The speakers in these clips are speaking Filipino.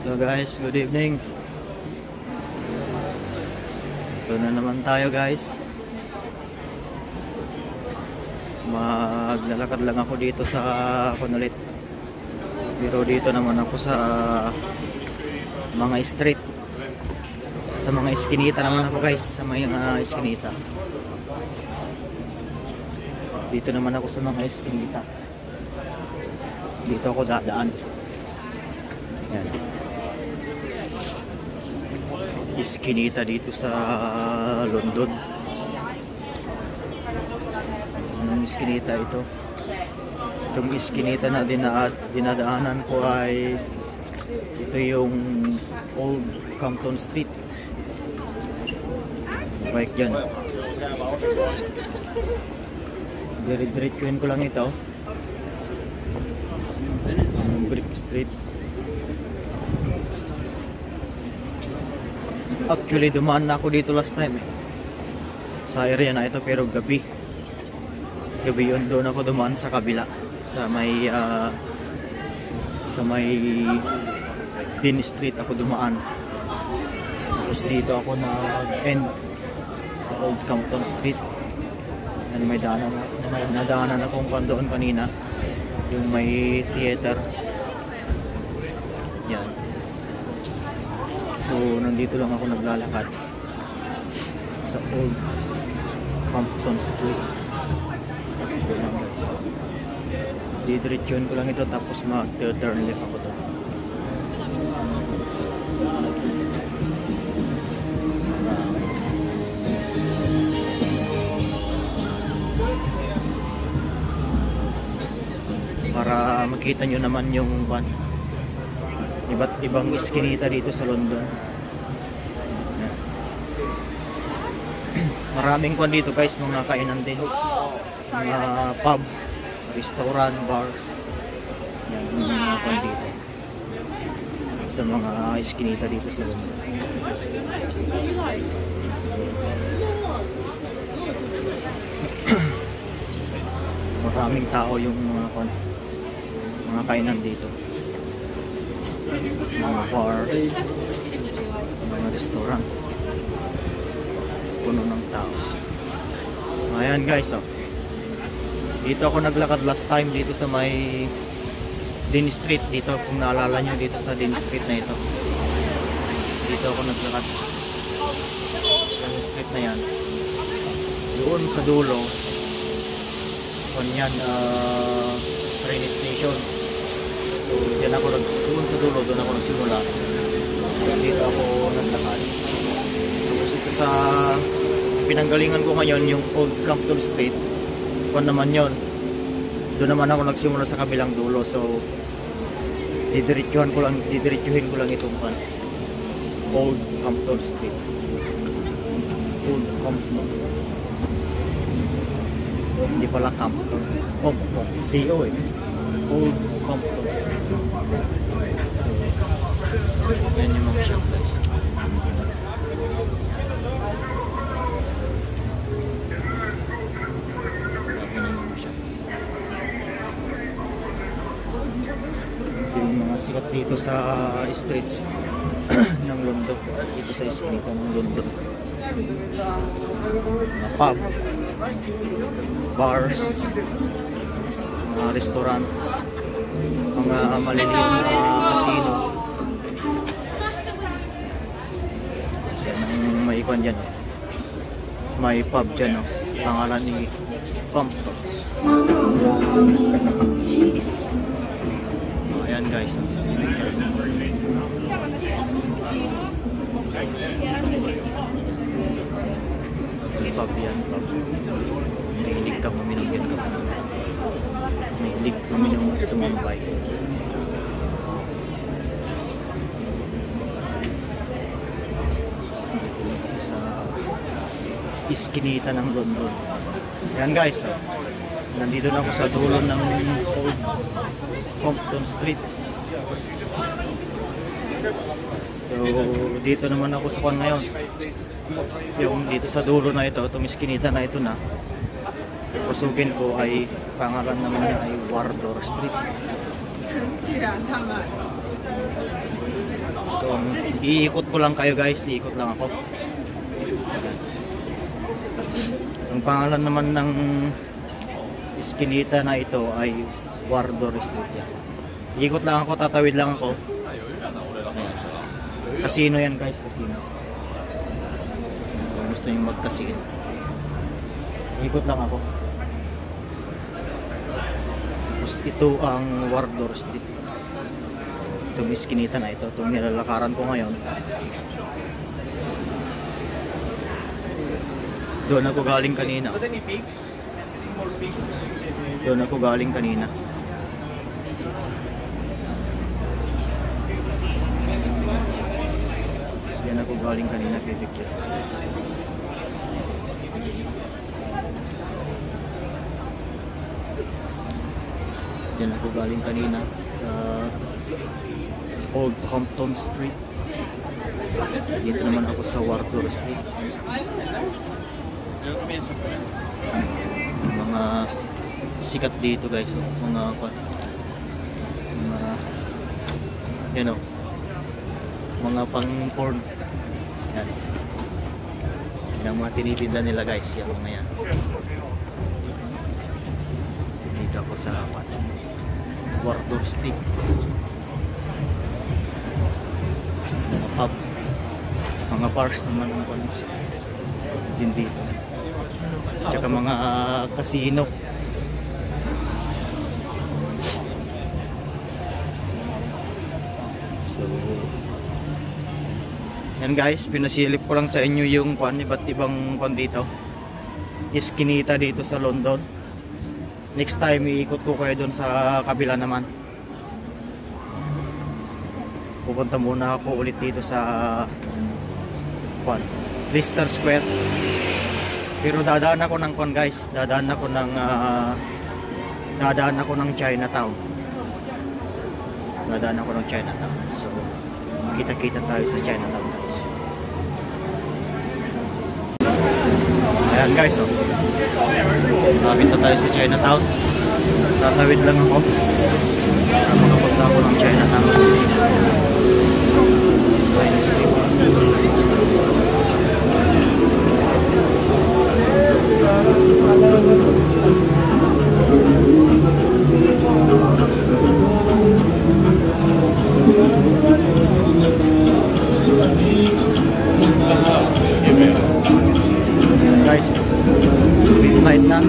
Hello guys, good evening. Ito na naman tayo guys. Maglalakad lang ako dito sa Kunulit. Pero dito naman ako sa mga street. Sa mga iskinita naman ako guys, sa mga iskinita. Dito naman ako sa mga iskinita. Dito ako dadaan. Yan. Iskinita dito sa London. Anong iskinita ito? Itong iskinita na dinadaanan ko ay ito yung Old Compton Street. Bike dyan. Dire-diretsuhin ko lang ito. Brick Street. Actually, dumaan na ako dito last time sa area na ito, pero gabi yun. Doon ako dumaan sa kabila sa may Dean Street ako dumaan. Tapos dito ako na-end sa Old Compton Street. And may nadaanan akong doon kanina, yung may theater. Yan. So, nandito lang ako naglalakad sa Old Compton Street. So, yan guys. Didiretsuhin ko lang ito, tapos mag-turn left ako to. Para makita nyo naman yung iba't ibang iskinita dito sa London. Maraming dito guys, mga kainan din, mga pub, restaurant, bars. Yan, mga dito sa mga iskinita dito sa London. Maraming tao yung mga kainan dito, mga bars, mga restaurant, puno ng tao. Ayan guys, dito ako naglakad last time dito sa may Dean Street. Dito, kung naalala nyo, dito sa Dean Street na ito, dito ako naglakad sa Dean Street na yan. Doon sa dulo kanyan train station. So, diyan ako doon sa dulo, doon ako nagsimula. Dito ako naglakad. Tapos ito sa pinanggalingan ko ngayon, yung Old Compton Street. Kung naman yon, doon naman ako nagsimula sa kabilang dulo. So, didiretsuhin ko lang itong Old Compton Street. Old Compton. Hindi pala Compton. Compton. CO Old Compton Street. So, yan yung mga shop guys. So, yan yung mga shop. Ito yung mga sikat dito sa streets ng London. Dito sa iskinita ng London. Mga pub, bars, mga restaurants, mga maliliit na casino. May ikon dyan, may pub dyan, pangalan ni Pumptops. Ayan guys, pub yan, pub. Mahilig ka uminom yan ka. Mahilig uminom tumambay. Sa iskinita ng London. Yan guys, nandito na ako sa dulo ng Old Compton Street. So, dito naman ako sa ngayon. Yung dito sa dulo na ito, itong iskinita na ito na, pasukin ko ay pangalan naman niya ay Wardour Street. Kung iikot ko lang kayo guys, iikot lang ako. Ang pangalan naman ng iskinita na ito ay Wardor Street yan. Iikot lang ako, tatawid lang ako. Ayan. Casino yan guys, casino. Kung gusto nyo mag-casino, ikot lang ako. Tapos ito ang Wardor Street. Itong iskinita na ito, itong nilalakaran ko ngayon. Doon ako galing kanina. Doon ako galing kanina. Yan ako galing kanina, pipicture. Yan ako galing kanina sa Old Hampton Street. Dito naman ako sa Wardor Street. Mga sikat dito guys, mga you know, mga pang porn. Yan. Yan ang mga tinitinda nila guys, yan mga yan. Dito ako sa Wardor Street. Mga pub, mga bars naman ang din dito. Tsaka mga casino. So yan guys, pinasilip ko lang sa inyo yung iba't ibang dito. Iskinita dito sa London. Next time iikot ko kayo doon sa kabila naman. Pupunta muna ako ulit dito sa Leicester Square. Pero dadaan ako ng guys, dadaan ako ng Chinatown. Dadaan ako ng Chinatown. So kita-kita tayo sa Chinatown guys. Ayan guys, oh. Lapit na tayo sa Chinatown. Tatawid lang ako para makapunta ako ng Chinatown. Guys, midnight na.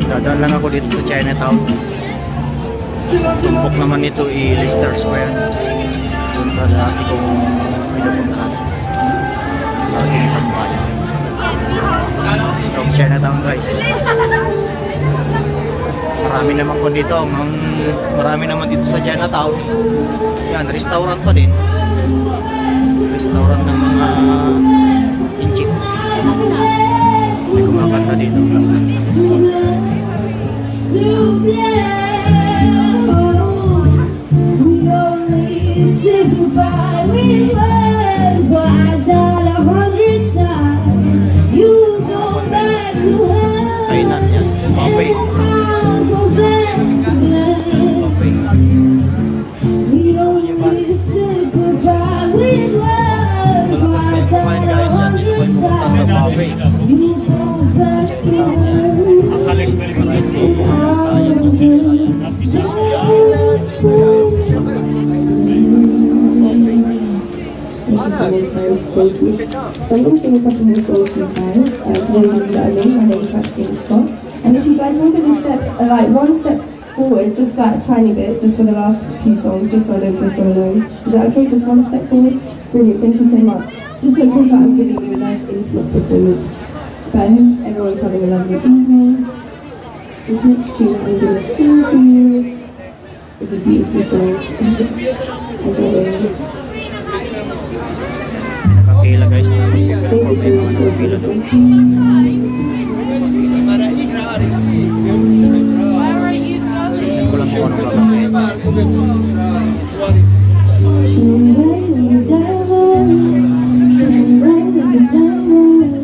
Dadaan lang ako dito sa Chinatown. Tumpok naman ito Leicester Square. Doon sa dati kong pinupuntahan sa aking tambayan. Itong Chinatown guys. Marami naman po dito. Marami naman dito sa Chinatown. Yan, restaurant pa din. Restaurant ng mga inchik. May kumakanta dito. Kainan yan. Buffet. Malakas kayo kumain guys. Yan dito kayo pumunta sa buffet. So I'm also a couple more songs for you guys. For those of you that are new, my name is Maxine Scott. And if you guys wanted to step, one step forward, just like a tiny bit, just for the last few songs, just so I don't feel so alone. Is that okay? Just one step forward? Brilliant, thank you so much. Just so it feels like I'm giving you a nice intimate performance. But I hope everyone's having a lovely evening. This next tune I'm going to sing for you is a beautiful song. As always. Nakapila guys na nakapila doon. Tingnan ko lang kung anong kakakain. Shine bright like a diamond. Shine bright like a diamond.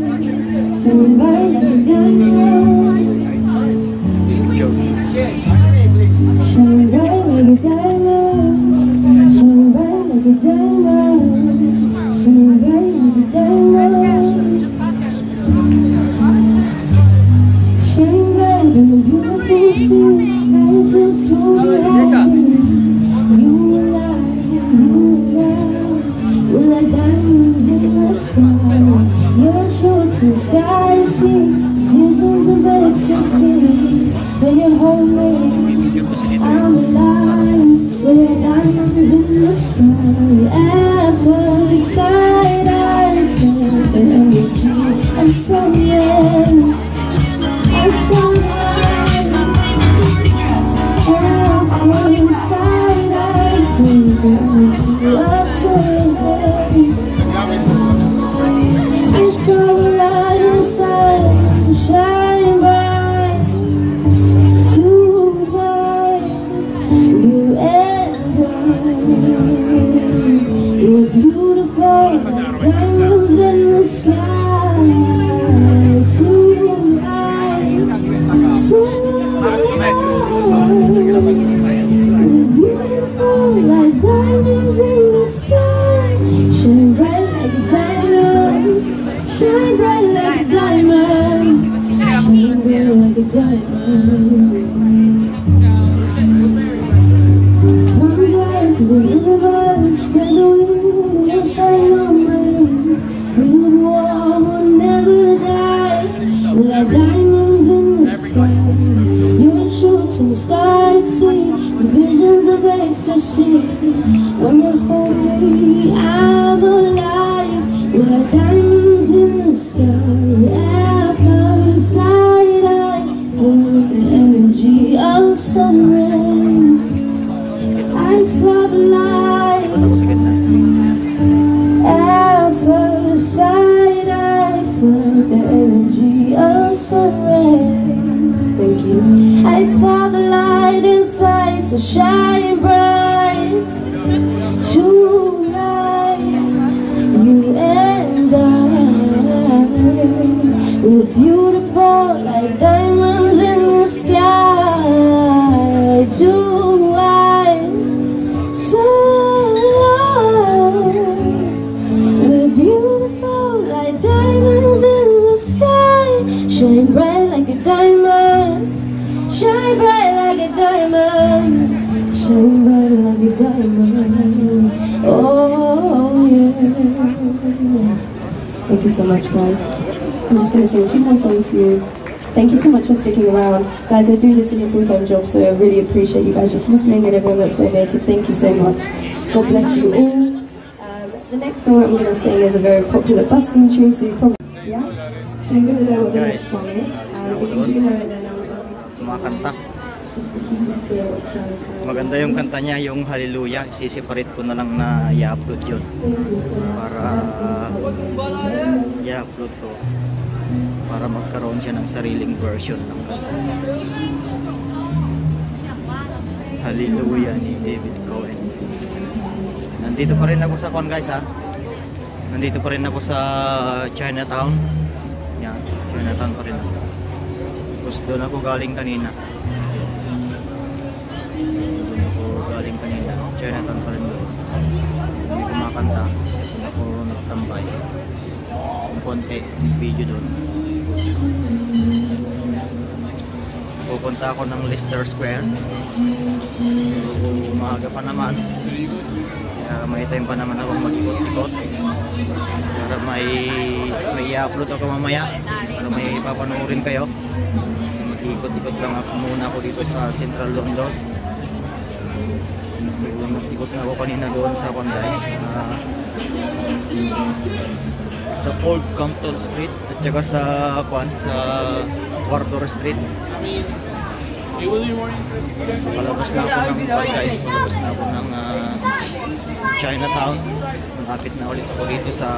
Shine bright like a diamond. shooting stars, see visions of ecstasy. When you hold me, I'm alive with the diamonds in the sky. At first sight, I felt the energy of some years. I'm so alive. At first sight, I felt the energy of some years. I saw the light inside, shine bright tonight. You and I, you're beautiful like diamonds in the sky tonight. You're beautiful like diamonds in the sky. Shine bright like a diamond. Shine bright like a diamond. Shine bright like a diamond. Come rise to the universe, spread the wind and shine on my ring. Feel the warm never dies. We're like diamonds in the sky. You're shooting stars, see the visions of ecstasy. When you hold me, I'm alive. We're like diamonds in the sky. At first sight, I feel the energy of sun rays. I saw the light. At first sight, I felt the energy of sun rays. Thank you. I saw the light inside, so shine bright tonight. You and I, we're beautiful like diamonds in the sky tonight. We're beautiful like diamonds in the sky. Shine bright like a diamond. Shine bright like a diamond. Shine bright like a diamond. Oh yeah. Thank you so much, guys. I'm just gonna sing 2 more songs for you. Thank you so much for sticking around. Guys, I do this as a full-time job, so I really appreciate you guys just listening and everyone that's donated. Thank you so much. God bless you all. The next song I'm going to sing is a very popular busking tune, so you probably... Yeah? So you're going to know what the next one is. If you do know it, then kumakanta. Maganda yung kanta niya, yung Hallelujah. Isiseparate ko na lang na i-upload yun. Para i-upload to. Para magkaroon siya ng sariling version ng kanta. Hallelujah ni David Cohen. Nandito pa rin ako sa Kwan, guys, ha. Nandito pa rin ako sa Chinatown. Yan, Chinatown pa rin ako. Tapos doon ako galing kanina. Chinatown pa rin doon. Hindi kumakanta. Ako nagtambay. Konti video doon. Pupunta ako ng Leicester Square. So, umaga pa naman. Kaya may time pa naman akong mag-ikot-ikot. Para may i-upload ako mamaya. Para may papanoorin kayo. So, mag-ikot-ikot lang ako muna ako dito sa Central London. So, mag-ikot na ako kanina doon sa guys. Sa Old Compton Street at saka sa Wardour Street. Palabas na ako ng guys, palabas na ako ng Chinatown. Malapit na ulit ako dito sa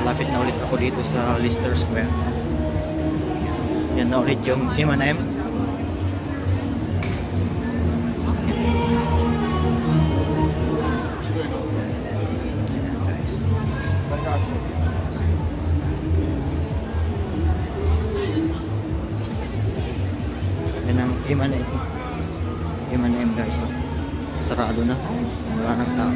malapit na ulit ako dito sa Leicester Square. Yan na ulit yung M&M. M&M guys, so, sarado na, wala nang tao.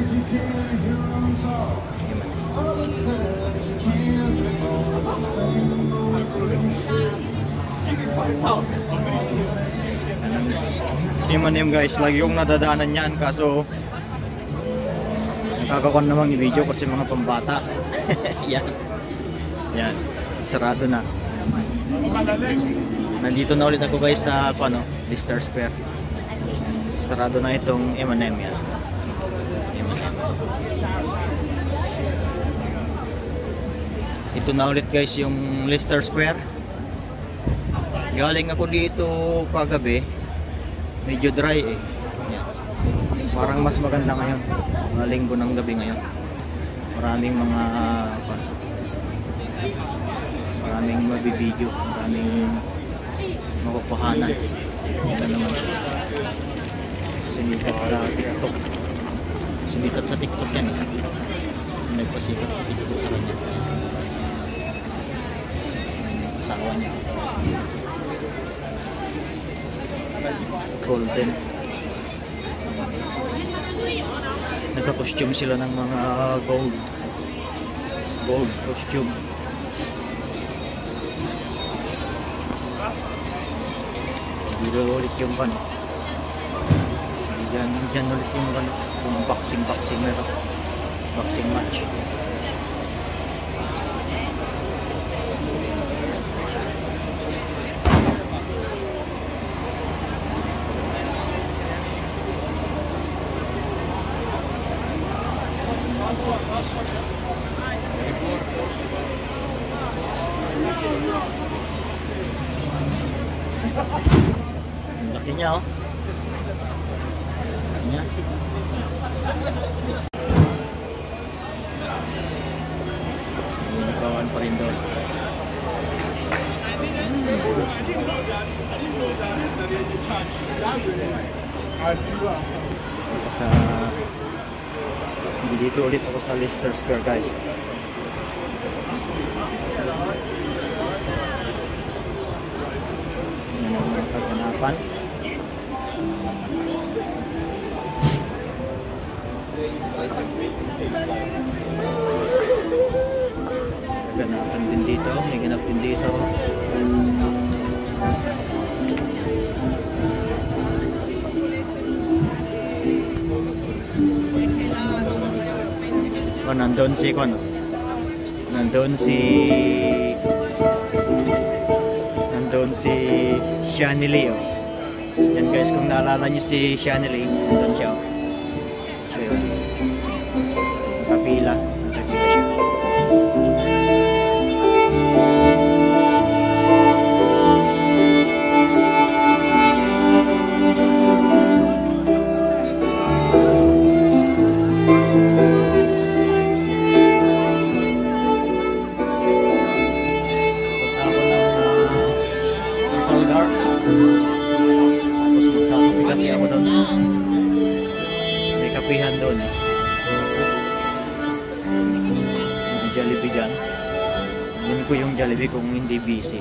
M&M guys, lagi yung nadadaanan yan, kaso Kakakuan namang i-video kasi mga pambata. Yan. Yan. Sarado na. Nandito na ulit ako guys sa Leicester Square. Sarado na itong M&M yan. M&M. Ito na ulit guys yung Leicester Square. Galing ako dito kagabi. Medyo dry eh. Yan. Parang mas maganda ngayon. Mga linggo ng gabi ngayon. Maraming mga maraming mabibideo, maraming makukuhanan. Ito naman sinikat sa TikTok. Sinikat sa TikTok yan. Nagpasikat sa TikTok sa kanya. Asawa niya. Golden. Nagka-costume sila ng mga gold costume. Dito ulit yung dyan ulit yung boxing na boxing match. Ang laki niya oh. Laki niya. Nagawan pa rin doon. Dito ulit ako sa Leicester Square guys. Yan ang mga kaganapan. Kaganapan din dito, may ganap din dito. Oh, nandun si Shani Lee oh. Yan guys, kung naalala nyo si Shani Lee, nandun siya oh. So yun, nakapila siya. Tapos magkakapi ako doon. May kapihan doon eh. May Jollibee dyan. Yun ko yung Jollibee kung hindi busy.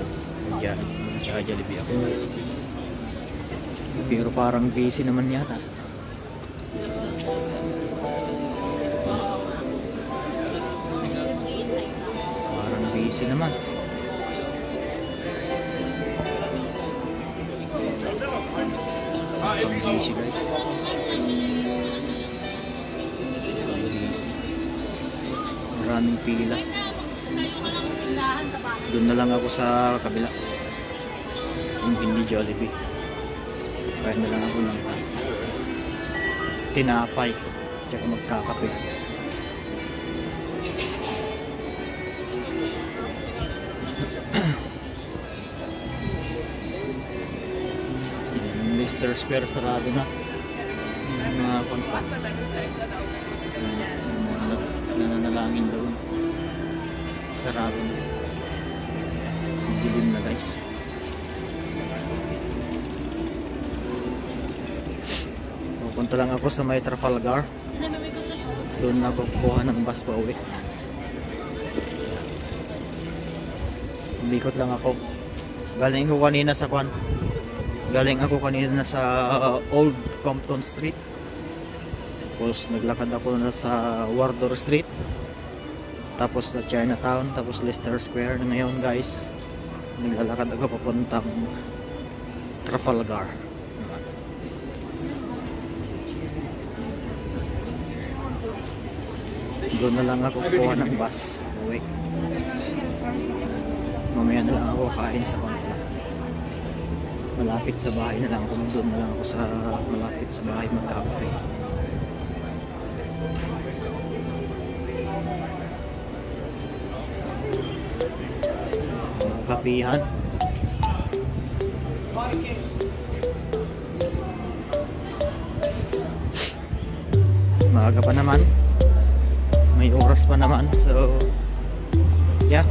Diyan, tsaka Jollibee ako. Pero parang busy naman yata. Parang busy naman. Ang busy guys. Ang busy. Maraming pila. Doon na lang ako sa kabila. Yung hindi Jollibee. Kaya na lang ako ng tinapay. Tsaka magkakape. Leicester Square sarado na. Yung mga nananalangin doon. Sarado na. Dilim na guys. Pupunta lang ako sa may Trafalgar. Doon na ako kukuha ng bus pa uwi. Umikot lang ako. Galing ako kanina sa Old Compton Street. Tapos naglakad ako na sa Wardour Street. Tapos sa Chinatown. Tapos Leicester Square. Ngayon guys, naglalakad ako papuntang Trafalgar. Doon na lang ako kuha ng bus. Uwi. Mamaya na lang ako kain sa Pangpla. Malapit sa bahay na lang ako. Doon na lang ako sa malapit sa bahay magkape. Kapihan. Maaga pa naman. May oras pa naman. So, yeah.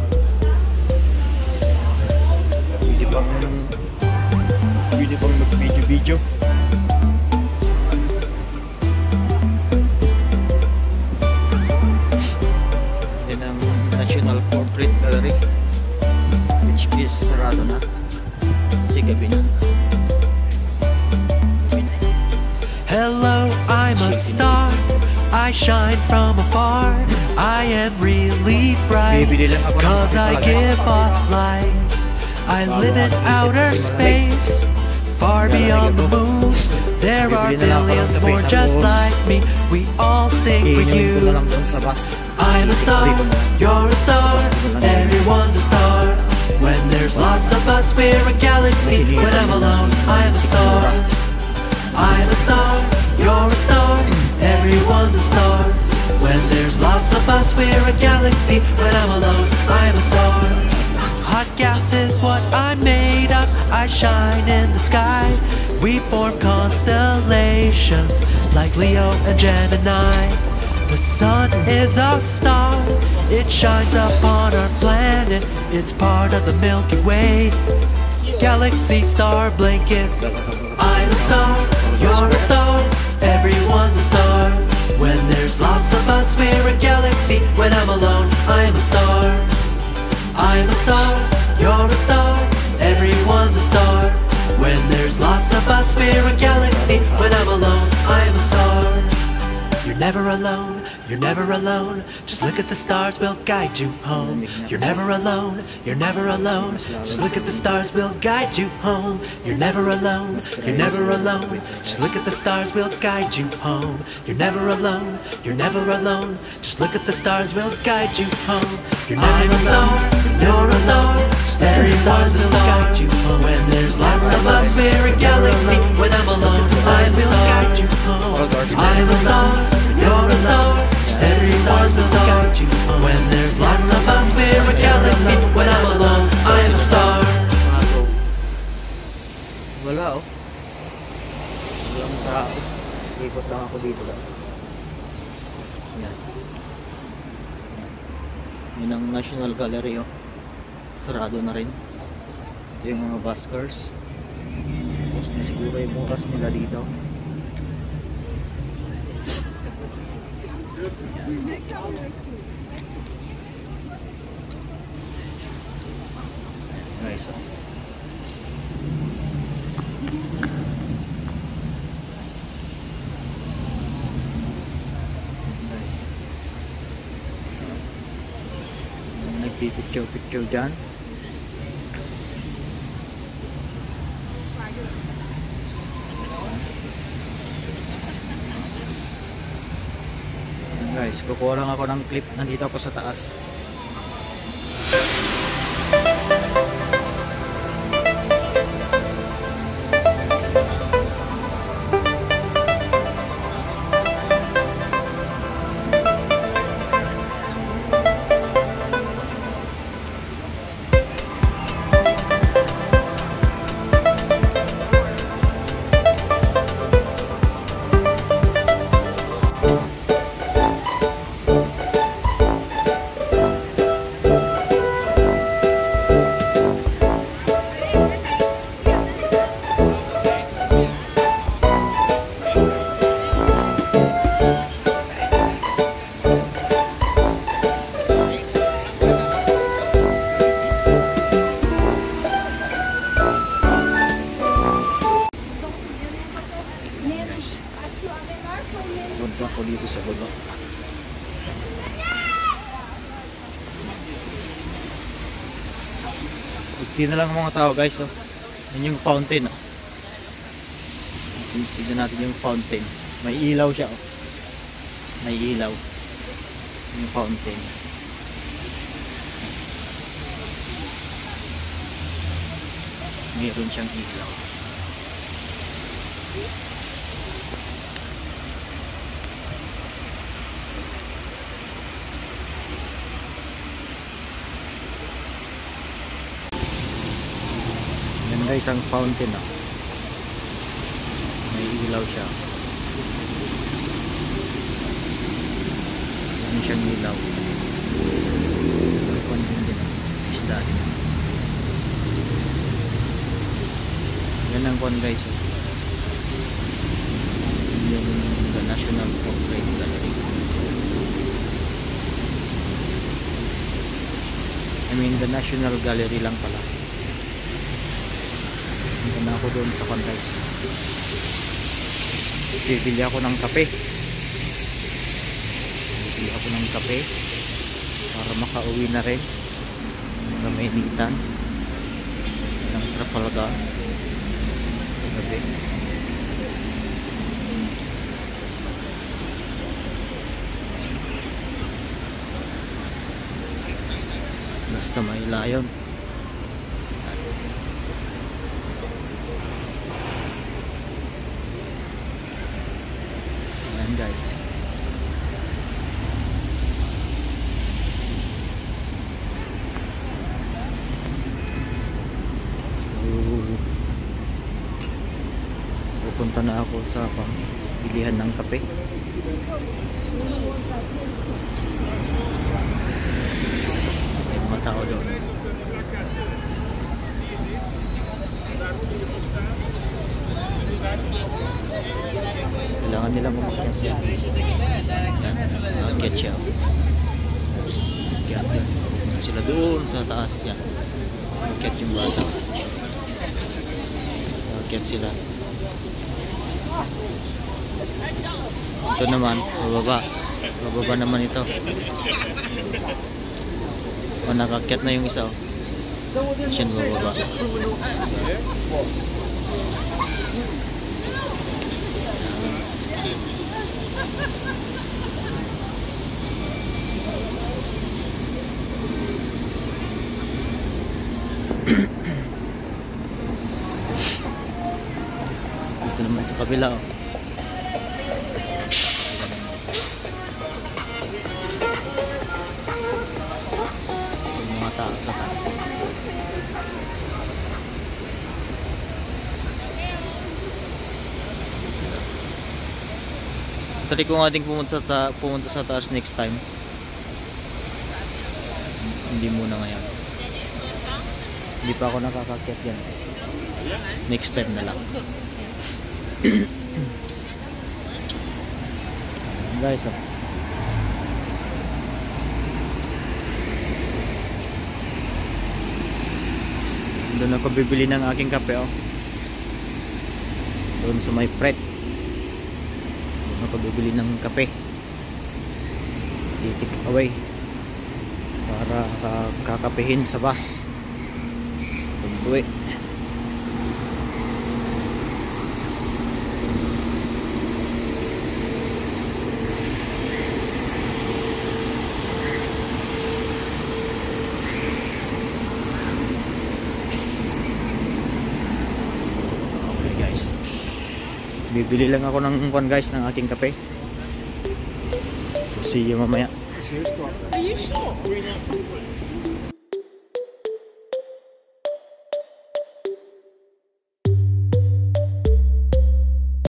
Pwede pang mag-video-video. Yan ang National Portrait Gallery, which is sarado na kasi gabi na. Hello, I'm a star. I shine from afar. I am really bright, cause I give off light. I live in outer space, far beyond the moon. There are billions more just like me. We all sing for you. I'm a star, you're a star, everyone's a star. When there's lots of us, we're a galaxy. When I'm alone, I'm a star. I'm a star, you're a star, everyone's a star. When there's lots of us, we're a galaxy. When I'm alone, I'm a star. Hot gas is what I'm made of. I shine in the sky. We form constellations like Leo and Gemini. The sun is a star. It shines upon our planet. It's part of the Milky Way. Galaxy star blanket. I'm a star, you're a star, everyone's a star. When there's lots of us, we're a galaxy. When I'm alone, I'm a star. I'm a star, you're a star, everyone's a star. When there's lots of us, we're a galaxy. When I'm alone, I'm a star. You're never alone, you're never alone. Just look at the stars, we'll guide you home. You're never alone, you're never alone. Just look at the stars, we'll guide you home. You're never alone, you're never alone. Just look at the stars, we'll guide you home. You're never alone, you're never alone. Just look at the stars, we'll guide you home. You're never a star, you're a star. Just look at the stars, we'll guide you home. When there's lots of us, we're a galaxy. When I'm alone, I will guide you home. I'm a star, you're a star. Just every star's will guide you home. When there's lots of us, we're a galaxy. When I'm alone, I'm a star. Wala oh. Walang tao. Ikot lang ako dito guys. Yan. Yan ang National Gallery oh. Sarado na rin. Ito yung mga buskers. Tapos na siguro yung oras nila dito. Guys oh. Guys. Nagpipicture dyan. Guys, kukuha lang ako ng clip. Nandito ako sa taas. Punta ko dito sa baba. Buti na lang ang mga tao guys oh. Yan yung fountain oh. Tignan natin yung fountain. May ilaw siya oh. May ilaw. yung fountain. Meron siyang ilaw. Yan guys ang fountain ah. May ilaw siya. Yan siyang ilaw. Fountain din ah. Isda din. Yan ang kwan guys oh. Yung the National Portrait Gallery. I mean the National Gallery lang pala. Punta na ako doon sa kwan guys. Bibili ako ng kape. Bibili ako ng kape para makauwi na rin na mainitan ng Trafalgar sa gabi. Basta may layon. Ayan guys. So pupunta na ako sa pambilihan ng kape. Mga tao doon. Kailangan nilang umakyat siya. Umakyat siya. Umakyat yan. Sila doon sa taas yan. Umakyat yung bata. Umakyat sila. Ito naman, bababa. Bababa naman ito. O, nakakyat na yung isa oh. Siya bababa. Dito naman sa kabila oh. Try ko nga din pumunta sa taas next time. Hindi muna ngayon. Hindi pa ako nakakakyat yan. Next time na lang. Guys, oh. Doon ako bibili ng aking kape oh. Doon sa may Pret. Doon ako bibili ng kape. I-take away para kakapehin sa bus. Pag-uwi. Bibili lang ako ng one guys ng aking kape. So see you mamaya. Are you sure?